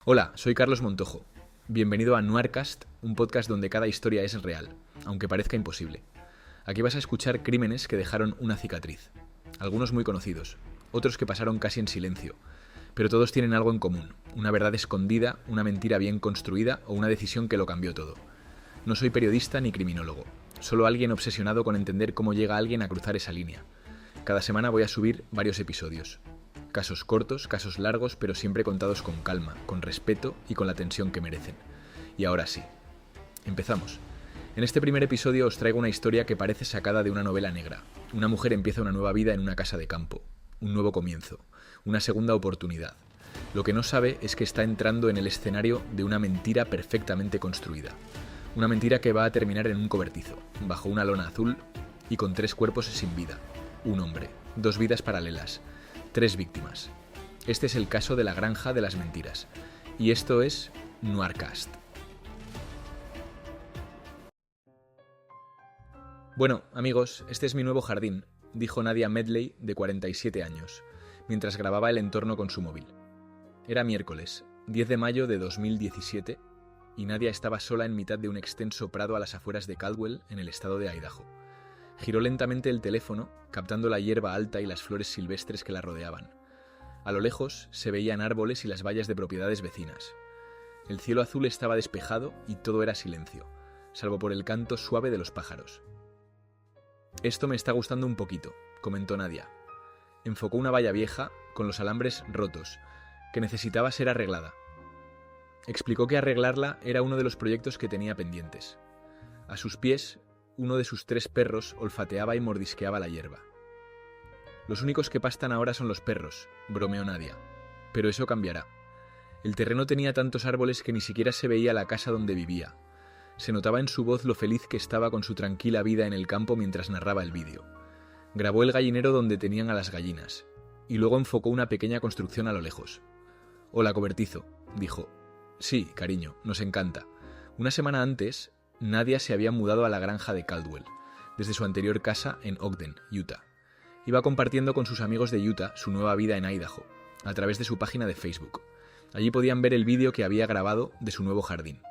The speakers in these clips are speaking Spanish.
Hola, soy Carlos Montojo. Bienvenido a Noircast, un podcast donde cada historia es real, aunque parezca imposible. Aquí vas a escuchar crímenes que dejaron una cicatriz. Algunos muy conocidos, otros que pasaron casi en silencio, pero todos tienen algo en común, una verdad escondida, una mentira bien construida o una decisión que lo cambió todo. No soy periodista ni criminólogo, solo alguien obsesionado con entender cómo llega alguien a cruzar esa línea. Cada semana voy a subir varios episodios. Casos cortos, casos largos, pero siempre contados con calma, con respeto y con la tensión que merecen. Y ahora sí, empezamos. En este primer episodio os traigo una historia que parece sacada de una novela negra. Una mujer empieza una nueva vida en una casa de campo, un nuevo comienzo, una segunda oportunidad. Lo que no sabe es que está entrando en el escenario de una mentira perfectamente construida. Una mentira que va a terminar en un cobertizo, bajo una lona azul y con 3 cuerpos sin vida. Un hombre, 2 vidas paralelas, 3 víctimas. Este es el caso de la granja de las mentiras. Y esto es Noircast. Bueno, amigos, este es mi nuevo jardín, dijo Nadia Medley, de 47 años, mientras grababa el entorno con su móvil. Era miércoles, 10 de mayo de 2017, y Nadia estaba sola en mitad de un extenso prado a las afueras de Caldwell, en el estado de Idaho. Giró lentamente el teléfono, captando la hierba alta y las flores silvestres que la rodeaban. A lo lejos se veían árboles y las vallas de propiedades vecinas. El cielo azul estaba despejado y todo era silencio, salvo por el canto suave de los pájaros. «Esto me está gustando un poquito», comentó Nadia. Enfocó una valla vieja, con los alambres rotos, que necesitaba ser arreglada. Explicó que arreglarla era uno de los proyectos que tenía pendientes. A sus pies, uno de sus 3 perros olfateaba y mordisqueaba la hierba. «Los únicos que pastan ahora son los perros», bromeó Nadia. «Pero eso cambiará. El terreno tenía tantos árboles que ni siquiera se veía la casa donde vivía. Se notaba en su voz lo feliz que estaba con su tranquila vida en el campo mientras narraba el vídeo. Grabó el gallinero donde tenían a las gallinas, y luego enfocó una pequeña construcción a lo lejos. «Hola, cobertizo», dijo. «Sí, cariño, nos encanta. Una semana antes, Nadia se había mudado a la granja de Caldwell, desde su anterior casa en Ogden, Utah. Iba compartiendo con sus amigos de Utah su nueva vida en Idaho, a través de su página de Facebook. Allí podían ver el vídeo que había grabado de su nuevo jardín.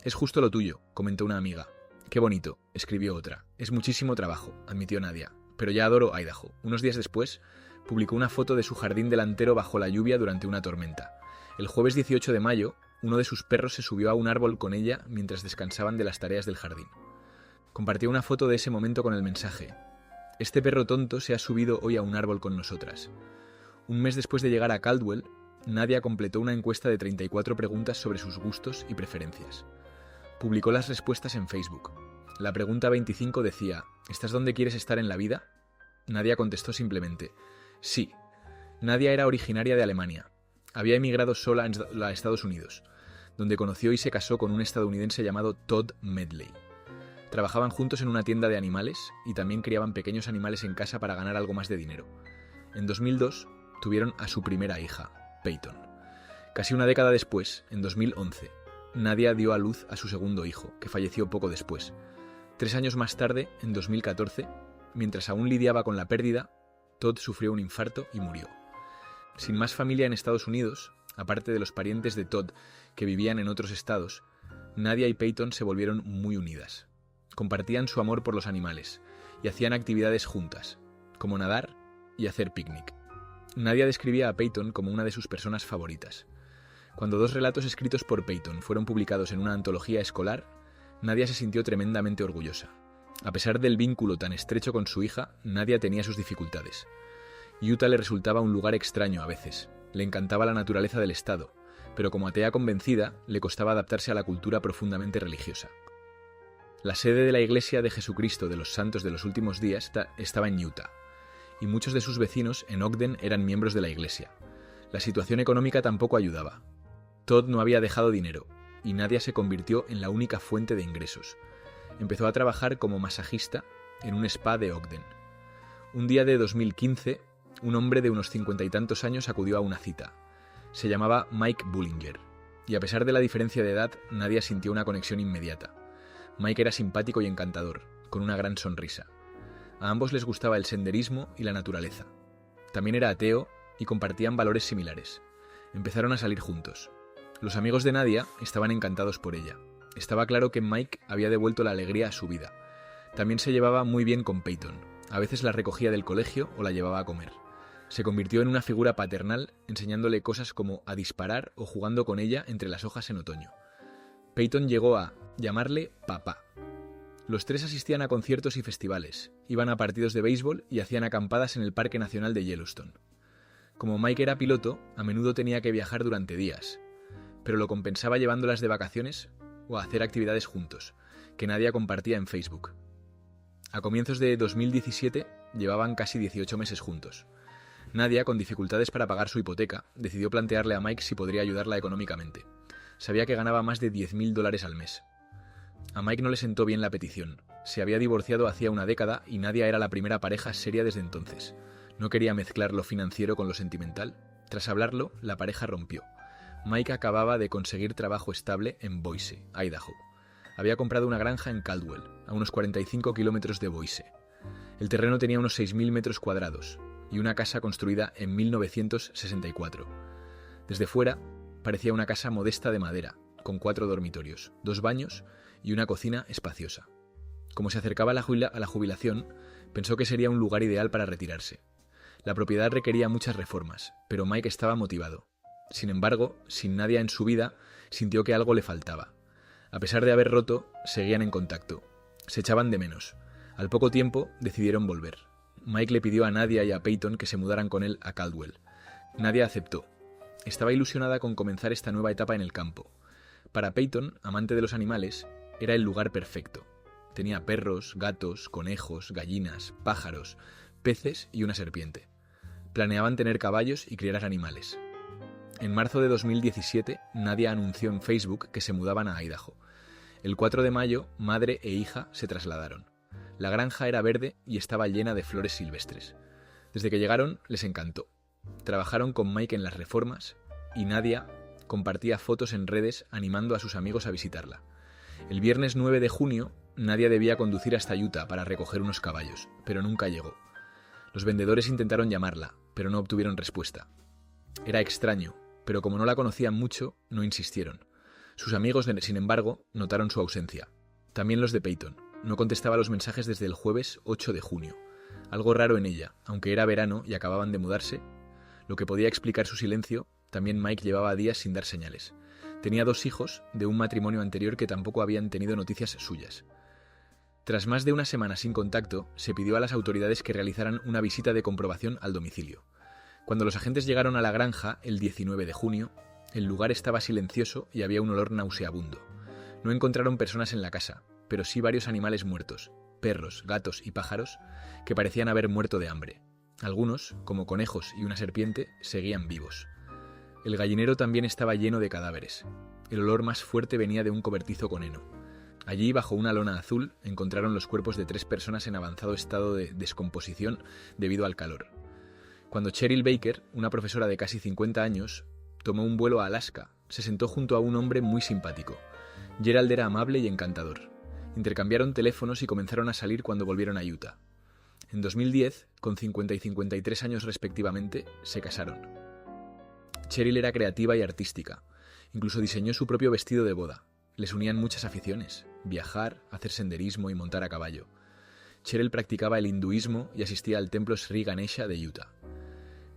«Es justo lo tuyo», comentó una amiga. «Qué bonito», escribió otra. «Es muchísimo trabajo», admitió Nadia, «pero ya adoro Idaho». Unos días después, publicó una foto de su jardín delantero bajo la lluvia durante una tormenta. El jueves 18 de mayo, uno de sus perros se subió a un árbol con ella mientras descansaban de las tareas del jardín. Compartió una foto de ese momento con el mensaje: «Este perro tonto se ha subido hoy a un árbol con nosotras». Un mes después de llegar a Caldwell, Nadia completó una encuesta de 34 preguntas sobre sus gustos y preferencias. Publicó las respuestas en Facebook. La pregunta 25 decía: «¿Estás donde quieres estar en la vida?». Nadia contestó simplemente: «Sí». Nadia era originaria de Alemania. Había emigrado sola a Estados Unidos, donde conoció y se casó con un estadounidense llamado Todd Medley. Trabajaban juntos en una tienda de animales y también criaban pequeños animales en casa para ganar algo más de dinero. En 2002 tuvieron a su primera hija, Peyton. Casi una década después, en 2011, Nadia dio a luz a su segundo hijo, que falleció poco después. 3 años más tarde, en 2014, mientras aún lidiaba con la pérdida, Todd sufrió un infarto y murió. Sin más familia en Estados Unidos, aparte de los parientes de Todd que vivían en otros estados, Nadia y Peyton se volvieron muy unidas. Compartían su amor por los animales y hacían actividades juntas, como nadar y hacer picnic. Nadia describía a Peyton como una de sus personas favoritas. Cuando 2 relatos escritos por Peyton fueron publicados en una antología escolar, Nadia se sintió tremendamente orgullosa. A pesar del vínculo tan estrecho con su hija, Nadia tenía sus dificultades. Utah le resultaba un lugar extraño a veces. Le encantaba la naturaleza del estado, pero como atea convencida, le costaba adaptarse a la cultura profundamente religiosa. La sede de la Iglesia de Jesucristo de los Santos de los Últimos Días estaba en Utah, y muchos de sus vecinos en Ogden eran miembros de la iglesia. La situación económica tampoco ayudaba. Todd no había dejado dinero, y Nadia se convirtió en la única fuente de ingresos. Empezó a trabajar como masajista en un spa de Ogden. Un día de 2015, un hombre de unos 50 y tantos años acudió a una cita. Se llamaba Mike Bullinger, y a pesar de la diferencia de edad, Nadia sintió una conexión inmediata. Mike era simpático y encantador, con una gran sonrisa. A ambos les gustaba el senderismo y la naturaleza. También era ateo y compartían valores similares. Empezaron a salir juntos. Los amigos de Nadia estaban encantados por ella. Estaba claro que Mike había devuelto la alegría a su vida. También se llevaba muy bien con Peyton. A veces la recogía del colegio o la llevaba a comer. Se convirtió en una figura paternal, enseñándole cosas como a disparar o jugando con ella entre las hojas en otoño. Peyton llegó a llamarle papá. Los tres asistían a conciertos y festivales, iban a partidos de béisbol y hacían acampadas en el Parque Nacional de Yellowstone. Como Mike era piloto, a menudo tenía que viajar durante días, pero lo compensaba llevándolas de vacaciones o a hacer actividades juntos, que Nadia compartía en Facebook. A comienzos de 2017 llevaban casi 18 meses juntos. Nadia, con dificultades para pagar su hipoteca, decidió plantearle a Mike si podría ayudarla económicamente. Sabía que ganaba más de $10.000 al mes. A Mike no le sentó bien la petición. Se había divorciado hacía una década y Nadia era la primera pareja seria desde entonces. No quería mezclar lo financiero con lo sentimental. Tras hablarlo, la pareja rompió. Mike acababa de conseguir trabajo estable en Boise, Idaho. Había comprado una granja en Caldwell, a unos 45 kilómetros de Boise. El terreno tenía unos 6.000 metros cuadrados y una casa construida en 1964. Desde fuera, parecía una casa modesta de madera, con 4 dormitorios, 2 baños y una cocina espaciosa. Como se acercaba a la jubilación, pensó que sería un lugar ideal para retirarse. La propiedad requería muchas reformas, pero Mike estaba motivado. Sin embargo, sin Nadia en su vida, sintió que algo le faltaba. A pesar de haber roto, seguían en contacto. Se echaban de menos. Al poco tiempo, decidieron volver. Mike le pidió a Nadia y a Peyton que se mudaran con él a Caldwell. Nadia aceptó. Estaba ilusionada con comenzar esta nueva etapa en el campo. Para Peyton, amante de los animales, era el lugar perfecto. Tenía perros, gatos, conejos, gallinas, pájaros, peces y una serpiente. Planeaban tener caballos y criar animales. En marzo de 2017, Nadia anunció en Facebook que se mudaban a Idaho. El 4 de mayo, madre e hija se trasladaron. La granja era verde y estaba llena de flores silvestres. Desde que llegaron, les encantó. Trabajaron con Mike en las reformas y Nadia compartía fotos en redes animando a sus amigos a visitarla. El viernes 9 de junio, Nadia debía conducir hasta Utah para recoger unos caballos, pero nunca llegó. Los vendedores intentaron llamarla, pero no obtuvieron respuesta. Era extraño, pero como no la conocían mucho, no insistieron. Sus amigos, sin embargo, notaron su ausencia. También los de Peyton. No contestaba los mensajes desde el jueves 8 de junio. Algo raro en ella, aunque era verano y acababan de mudarse. Lo que podía explicar su silencio, también Mike llevaba días sin dar señales. Tenía 2 hijos de un matrimonio anterior que tampoco habían tenido noticias suyas. Tras más de una semana sin contacto, se pidió a las autoridades que realizaran una visita de comprobación al domicilio. Cuando los agentes llegaron a la granja el 19 de junio, el lugar estaba silencioso y había un olor nauseabundo. No encontraron personas en la casa, pero sí varios animales muertos, perros, gatos y pájaros, que parecían haber muerto de hambre. Algunos, como conejos y una serpiente, seguían vivos. El gallinero también estaba lleno de cadáveres. El olor más fuerte venía de un cobertizo con heno. Allí, bajo una lona azul, encontraron los cuerpos de 3 personas en avanzado estado de descomposición debido al calor. Cuando Cheryl Baker, una profesora de casi 50 años, tomó un vuelo a Alaska, se sentó junto a un hombre muy simpático. Gerald era amable y encantador. Intercambiaron teléfonos y comenzaron a salir cuando volvieron a Utah. En 2010, con 50 y 53 años respectivamente, se casaron. Cheryl era creativa y artística. Incluso diseñó su propio vestido de boda. Les unían muchas aficiones: viajar, hacer senderismo y montar a caballo. Cheryl practicaba el hinduismo y asistía al templo Sri Ganesha de Utah.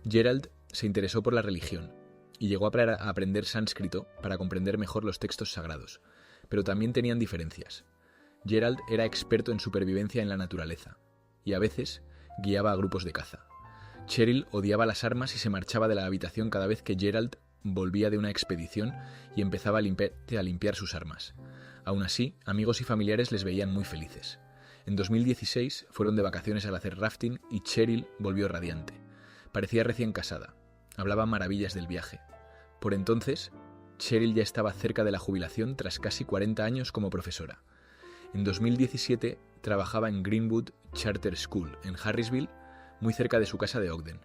Gerald se interesó por la religión y llegó a aprender sánscrito para comprender mejor los textos sagrados, pero también tenían diferencias. Gerald era experto en supervivencia en la naturaleza y a veces guiaba a grupos de caza. Cheryl odiaba las armas y se marchaba de la habitación cada vez que Gerald volvía de una expedición y empezaba a limpiar sus armas. Aún así, amigos y familiares les veían muy felices. En 2016 fueron de vacaciones al hacer rafting y Cheryl volvió radiante. Parecía recién casada. Hablaba maravillas del viaje. Por entonces, Cheryl ya estaba cerca de la jubilación tras casi 40 años como profesora. En 2017 trabajaba en Greenwood Charter School, en Harrisville, muy cerca de su casa de Ogden.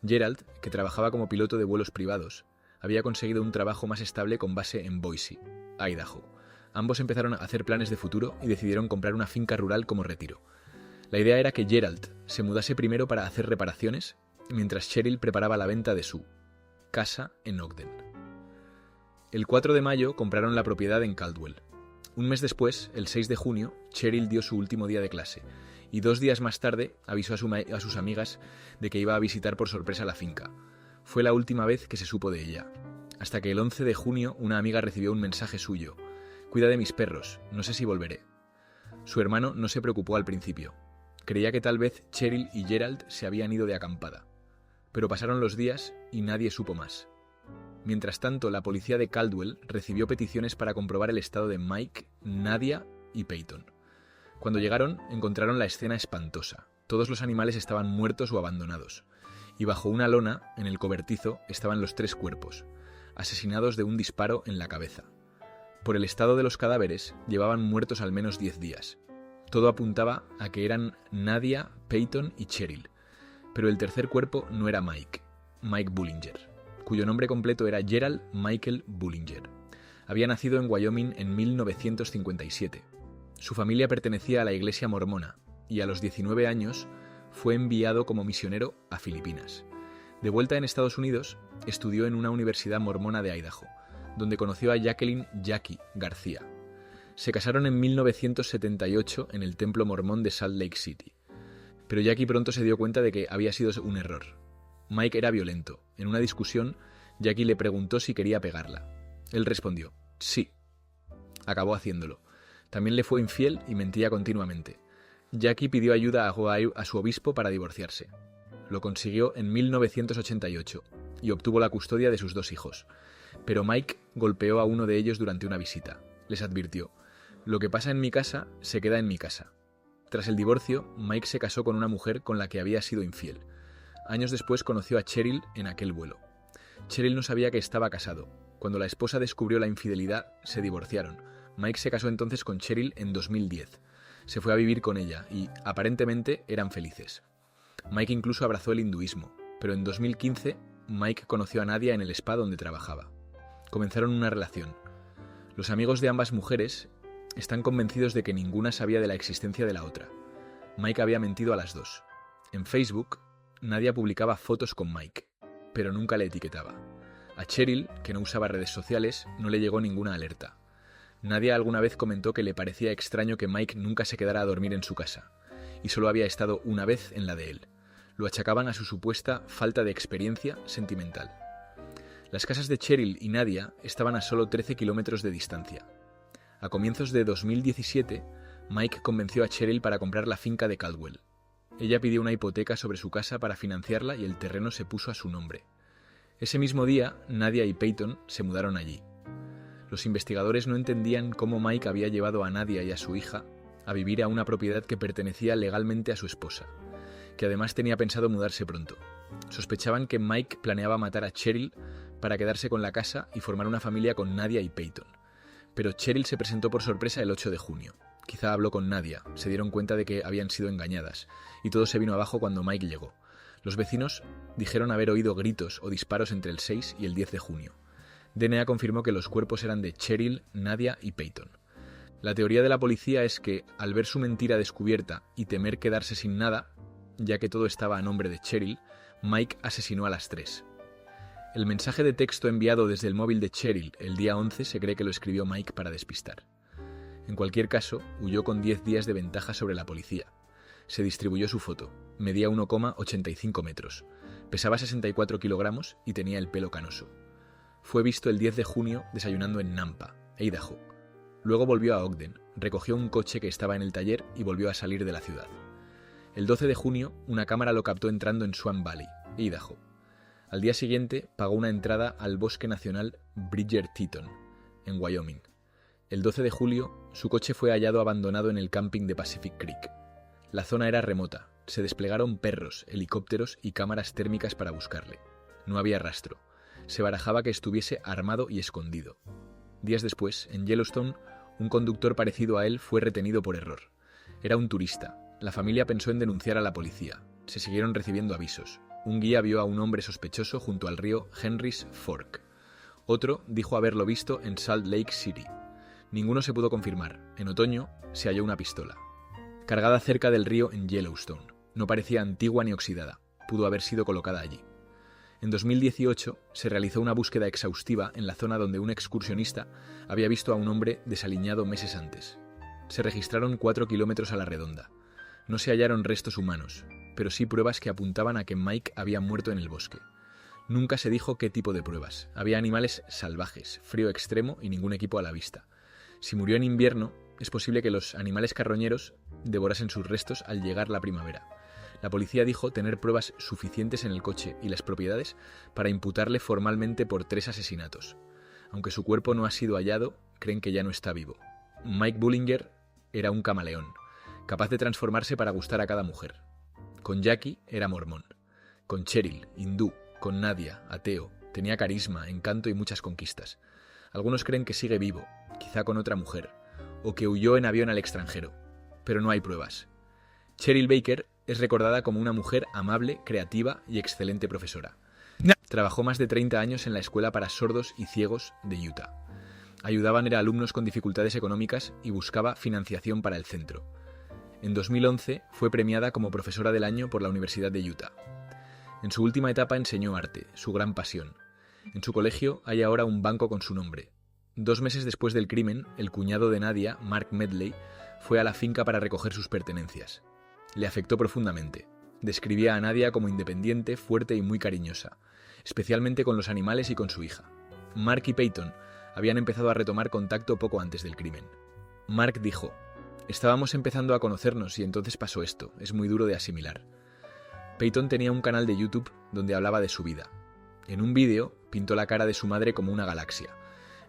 Gerald, que trabajaba como piloto de vuelos privados, había conseguido un trabajo más estable con base en Boise, Idaho. Ambos empezaron a hacer planes de futuro y decidieron comprar una finca rural como retiro. La idea era que Gerald se mudase primero para hacer reparaciones, mientras Cheryl preparaba la venta de su casa en Ogden. El 4 de mayo compraron la propiedad en Caldwell. Un mes después, el 6 de junio, Cheryl dio su último día de clase y 2 días más tarde avisó a sus amigas de que iba a visitar por sorpresa la finca. Fue la última vez que se supo de ella. Hasta que el 11 de junio una amiga recibió un mensaje suyo. «Cuida de mis perros, no sé si volveré». Su hermano no se preocupó al principio. Creía que tal vez Cheryl y Gerald se habían ido de acampada. Pero pasaron los días y nadie supo más. Mientras tanto, la policía de Caldwell recibió peticiones para comprobar el estado de Mike, Nadia y Peyton. Cuando llegaron, encontraron la escena espantosa. Todos los animales estaban muertos o abandonados. Y bajo una lona, en el cobertizo, estaban los 3 cuerpos, asesinados de un disparo en la cabeza. Por el estado de los cadáveres, llevaban muertos al menos 10 días. Todo apuntaba a que eran Nadia, Peyton y Cheryl. Pero el tercer cuerpo no era Mike Bullinger, cuyo nombre completo era Gerald Michael Bullinger. Había nacido en Wyoming en 1957. Su familia pertenecía a la iglesia mormona y a los 19 años fue enviado como misionero a Filipinas. De vuelta en Estados Unidos, estudió en una universidad mormona de Idaho, donde conoció a Jacqueline «Jackie» García. Se casaron en 1978 en el templo mormón de Salt Lake City. Pero Jackie pronto se dio cuenta de que había sido un error. Mike era violento. En una discusión, Jackie le preguntó si quería pegarla. Él respondió, sí. Acabó haciéndolo. También le fue infiel y mentía continuamente. Jackie pidió ayuda a su obispo para divorciarse. Lo consiguió en 1988 y obtuvo la custodia de sus 2 hijos. Pero Mike golpeó a uno de ellos durante una visita. Les advirtió, lo que pasa en mi casa se queda en mi casa. Tras el divorcio, Mike se casó con una mujer con la que había sido infiel. Años después conoció a Cheryl en aquel vuelo. Cheryl no sabía que estaba casado. Cuando la esposa descubrió la infidelidad, se divorciaron. Mike se casó entonces con Cheryl en 2010. Se fue a vivir con ella y, aparentemente, eran felices. Mike incluso abrazó el hinduismo, pero en 2015 Mike conoció a Nadia en el spa donde trabajaba. Comenzaron una relación. Los amigos de ambas mujeres están convencidos de que ninguna sabía de la existencia de la otra. Mike había mentido a las 2. En Facebook, Nadia publicaba fotos con Mike, pero nunca le etiquetaba. A Cheryl, que no usaba redes sociales, no le llegó ninguna alerta. Nadia alguna vez comentó que le parecía extraño que Mike nunca se quedara a dormir en su casa, y solo había estado una vez en la de él. Lo achacaban a su supuesta falta de experiencia sentimental. Las casas de Cheryl y Nadia estaban a solo 13 kilómetros de distancia. A comienzos de 2017, Mike convenció a Cheryl para comprar la finca de Caldwell. Ella pidió una hipoteca sobre su casa para financiarla y el terreno se puso a su nombre. Ese mismo día, Nadia y Peyton se mudaron allí. Los investigadores no entendían cómo Mike había llevado a Nadia y a su hija a vivir a una propiedad que pertenecía legalmente a su esposa, que además tenía pensado mudarse pronto. Sospechaban que Mike planeaba matar a Cheryl para quedarse con la casa y formar una familia con Nadia y Peyton. Pero Cheryl se presentó por sorpresa el 8 de junio. Quizá habló con Nadia, se dieron cuenta de que habían sido engañadas, y todo se vino abajo cuando Mike llegó. Los vecinos dijeron haber oído gritos o disparos entre el 6 y el 10 de junio. DNA confirmó que los cuerpos eran de Cheryl, Nadia y Peyton. La teoría de la policía es que, al ver su mentira descubierta y temer quedarse sin nada, ya que todo estaba a nombre de Cheryl, Mike asesinó a las 3. El mensaje de texto enviado desde el móvil de Cheryl el día 11 se cree que lo escribió Mike para despistar. En cualquier caso, huyó con 10 días de ventaja sobre la policía. Se distribuyó su foto. Medía 1,85 metros. Pesaba 64 kilogramos y tenía el pelo canoso. Fue visto el 10 de junio desayunando en Nampa, Idaho. Luego volvió a Ogden, recogió un coche que estaba en el taller y volvió a salir de la ciudad. El 12 de junio, una cámara lo captó entrando en Swan Valley, Idaho. Al día siguiente, pagó una entrada al Bosque Nacional Bridger-Teton, en Wyoming. El 12 de julio, su coche fue hallado abandonado en el camping de Pacific Creek. La zona era remota. Se desplegaron perros, helicópteros y cámaras térmicas para buscarle. No había rastro. Se barajaba que estuviese armado y escondido. Días después, en Yellowstone, un conductor parecido a él fue retenido por error. Era un turista. La familia pensó en denunciar a la policía. Se siguieron recibiendo avisos. Un guía vio a un hombre sospechoso junto al río Henry's Fork. Otro dijo haberlo visto en Salt Lake City. Ninguno se pudo confirmar. En otoño se halló una pistola, cargada cerca del río en Yellowstone. No parecía antigua ni oxidada. Pudo haber sido colocada allí. En 2018 se realizó una búsqueda exhaustiva en la zona donde un excursionista había visto a un hombre desaliñado meses antes. Se registraron 4 kilómetros a la redonda. No se hallaron restos humanos, pero sí pruebas que apuntaban a que Mike había muerto en el bosque. Nunca se dijo qué tipo de pruebas. Había animales salvajes, frío extremo y ningún equipo a la vista. Si murió en invierno, es posible que los animales carroñeros devorasen sus restos al llegar la primavera. La policía dijo tener pruebas suficientes en el coche y las propiedades para imputarle formalmente por 3 asesinatos. Aunque su cuerpo no ha sido hallado, creen que ya no está vivo. Mike Bullinger era un camaleón, capaz de transformarse para gustar a cada mujer. Con Jackie era mormón. Con Cheryl, hindú. Con Nadia, ateo. Tenía carisma, encanto y muchas conquistas. Algunos creen que sigue vivo, quizá con otra mujer, o que huyó en avión al extranjero, pero no hay pruebas. Cheryl Baker es recordada como una mujer amable, creativa y excelente profesora. Trabajó más de 30 años en la escuela para sordos y ciegos de Utah. Ayudaba a alumnos con dificultades económicas y buscaba financiación para el centro. En 2011 fue premiada como profesora del año por la Universidad de Utah. En su última etapa enseñó arte, su gran pasión. En su colegio hay ahora un banco con su nombre. 2 meses después del crimen, el cuñado de Nadia, Mark Medley, fue a la finca para recoger sus pertenencias. Le afectó profundamente. Describía a Nadia como independiente, fuerte y muy cariñosa, especialmente con los animales y con su hija. Mark y Peyton habían empezado a retomar contacto poco antes del crimen. Mark dijo: «Estábamos empezando a conocernos y entonces pasó esto. Es muy duro de asimilar». Peyton tenía un canal de YouTube donde hablaba de su vida. En un vídeo pintó la cara de su madre como una galaxia.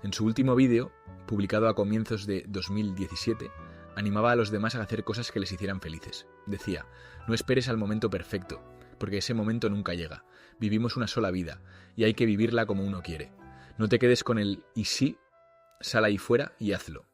En su último vídeo, publicado a comienzos de 2017, animaba a los demás a hacer cosas que les hicieran felices. Decía: «No esperes al momento perfecto, porque ese momento nunca llega. Vivimos una sola vida, y hay que vivirla como uno quiere. No te quedes con el «y sí», sal ahí fuera y hazlo».